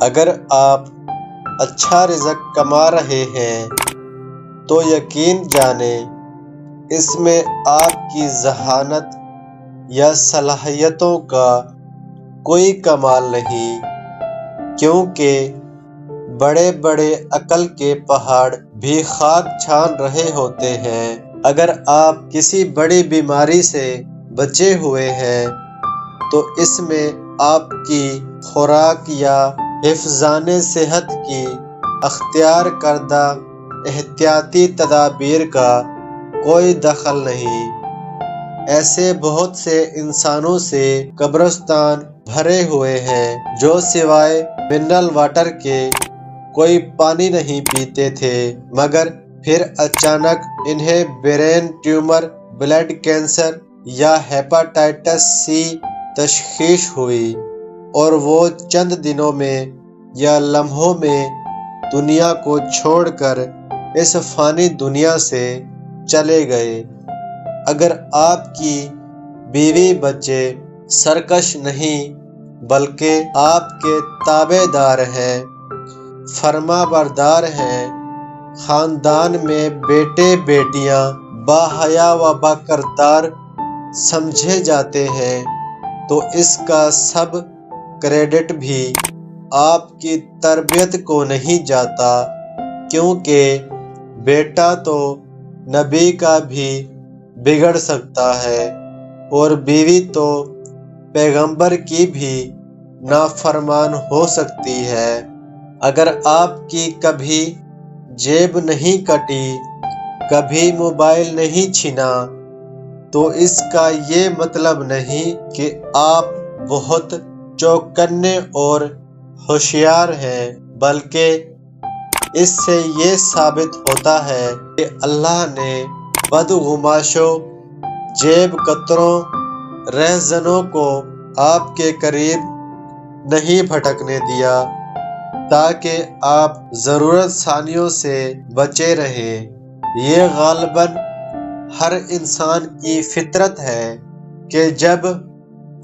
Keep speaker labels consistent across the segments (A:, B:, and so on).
A: اگر آپ اچھا رزق کما رہے ہیں تو یقین جانیں اس میں آپ کی ذہانت یا صلاحیتوں کا کوئی کمال نہیں، کیونکہ بڑے بڑے عقل کے پہاڑ بھی خاک چھان رہے ہوتے ہیں۔ اگر آپ کسی بڑی بیماری سے بچے ہوئے ہیں تو اس میں آپ کی خوراک یا حفظان صحت کی اختیار کردہ احتیاطی تدابیر کا کوئی دخل نہیں۔ ایسے بہت سے انسانوں سے قبرستان بھرے ہوئے ہیں جو سوائے منرل واٹر کے کوئی پانی نہیں پیتے تھے، مگر پھر اچانک انہیں برین ٹیومر، بلڈ کینسر یا ہیپاٹائٹس سی تشخیص ہوئی اور وہ چند دنوں میں یا لمحوں میں دنیا کو چھوڑ کر اس فانی دنیا سے چلے گئے۔ اگر آپ کی بیوی بچے سرکش نہیں بلکہ آپ کے تابع دار ہیں، فرما بردار ہیں، خاندان میں بیٹے بیٹیاں باحیا و باکردار سمجھے جاتے ہیں تو اس کا سب کریڈٹ بھی آپ کی تربیت کو نہیں جاتا، کیونکہ بیٹا تو نبی کا بھی بگڑ سکتا ہے اور بیوی تو پیغمبر کی بھی نافرمان ہو سکتی ہے۔ اگر آپ کی کبھی جیب نہیں کٹی، کبھی موبائل نہیں چھنا، تو اس کا یہ مطلب نہیں کہ آپ بہت چوکنے اور ہوشیار ہیں، بلکہ اس سے یہ ثابت ہوتا ہے کہ اللہ نے بدگماشوں، جیب کتروں، رہزنوں کو آپ کے قریب نہیں بھٹکنے دیا تاکہ آپ ضرورت ثانیوں سے بچے رہیں۔ یہ غالباً ہر انسان کی فطرت ہے کہ جب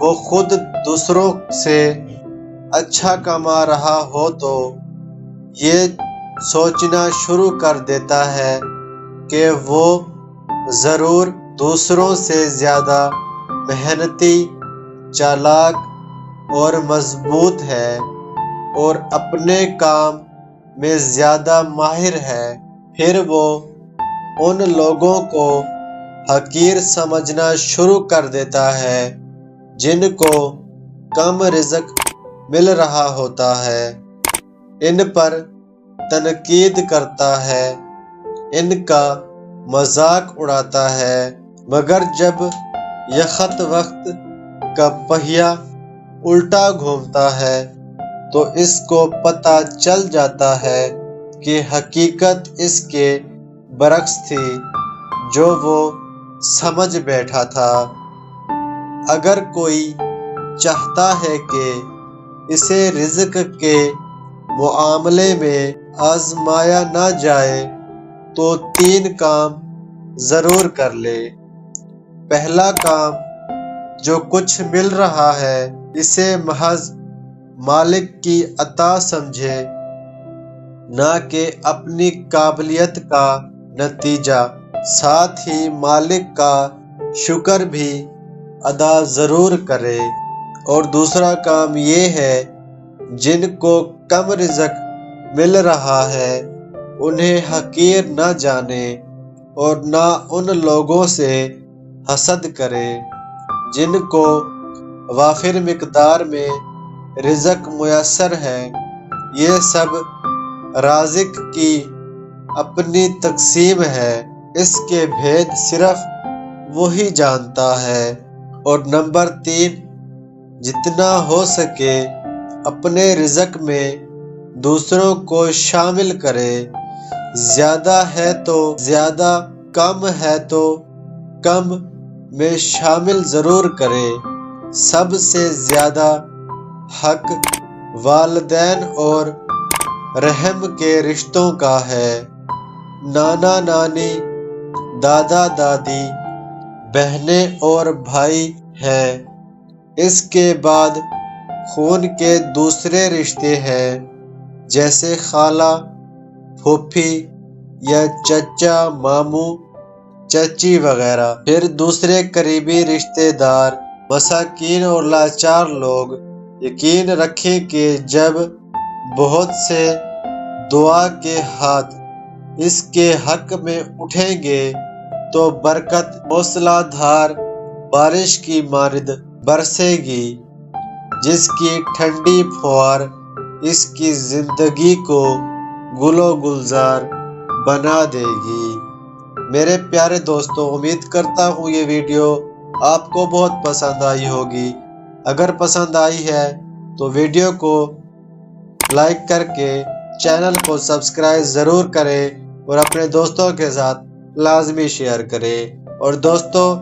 A: وہ خود دوسروں سے اچھا کما رہا ہو تو یہ سوچنا شروع کر دیتا ہے کہ وہ ضرور دوسروں سے زیادہ محنتی، چالاک اور مضبوط ہے اور اپنے کام میں زیادہ ماہر ہے۔ پھر وہ ان لوگوں کو حقیر سمجھنا شروع کر دیتا ہے جن کو کم رزق مل رہا ہوتا ہے، ان پر تنقید کرتا ہے، ان کا مذاق اڑاتا ہے، مگر جب یکخت وقت کا پہیہ الٹا گھومتا ہے تو اس کو پتہ چل جاتا ہے کہ حقیقت اس کے برعکس تھی جو وہ سمجھ بیٹھا تھا۔ اگر کوئی چاہتا ہے کہ اسے رزق کے معاملے میں آزمایا نہ جائے تو 3 کام ضرور کر لے۔ پہلا کام، جو کچھ مل رہا ہے اسے محض مالک کی عطا سمجھے، نہ کہ اپنی قابلیت کا نتیجہ۔ ساتھ ہی مالک کا شکر بھی ادا ضرور کرے۔ اور دوسرا کام یہ ہے، جن کو کم رزق مل رہا ہے انہیں حقیر نہ جانے اور نہ ان لوگوں سے حسد کرے جن کو وافر مقدار میں رزق میسر ہے۔ یہ سب رازق کی اپنی تقسیم ہے، اس کے بھید صرف وہی جانتا ہے۔ اور نمبر 3، جتنا ہو سکے اپنے رزق میں دوسروں کو شامل کرے، زیادہ ہے تو زیادہ، کم ہے تو کم میں شامل ضرور کرے۔ سب سے زیادہ حق والدین اور رحم کے رشتوں کا ہے۔ نانا نانی، دادا دادی، بہنیں اور بھائی ہیں۔ اس کے بعد خون کے دوسرے رشتے ہیں جیسے خالہ، پھوپھی یا چچا، ماموں، چچی وغیرہ۔ پھر دوسرے قریبی رشتے دار مساکین اور لاچار لوگ یقین رکھیں کہ جب بہت سے دعا کے ہاتھ اس کے حق میں اٹھیں گے تو برکت موسلا دھار بارش کی مانند برسے گی، جس کی ٹھنڈی پھوار اس کی زندگی کو گل و گلزار بنا دے گی۔ میرے پیارے دوستو، امید کرتا ہوں یہ ویڈیو آپ کو بہت پسند آئی ہوگی۔ اگر پسند آئی ہے تو ویڈیو کو لائک کر کے چینل کو سبسکرائب ضرور کریں اور اپنے دوستوں کے ساتھ لازمی شیئر کریں۔ اور دوستو،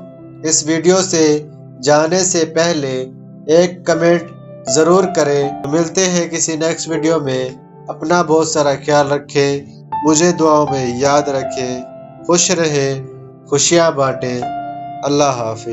A: اس ویڈیو سے جانے سے پہلے ایک کمنٹ ضرور کریں۔ ملتے ہیں کسی نیکسٹ ویڈیو میں۔ اپنا بہت سارا خیال رکھیں، مجھے دعاؤں میں یاد رکھیں، خوش رہیں، خوشیاں بانٹیں۔ اللہ حافظ۔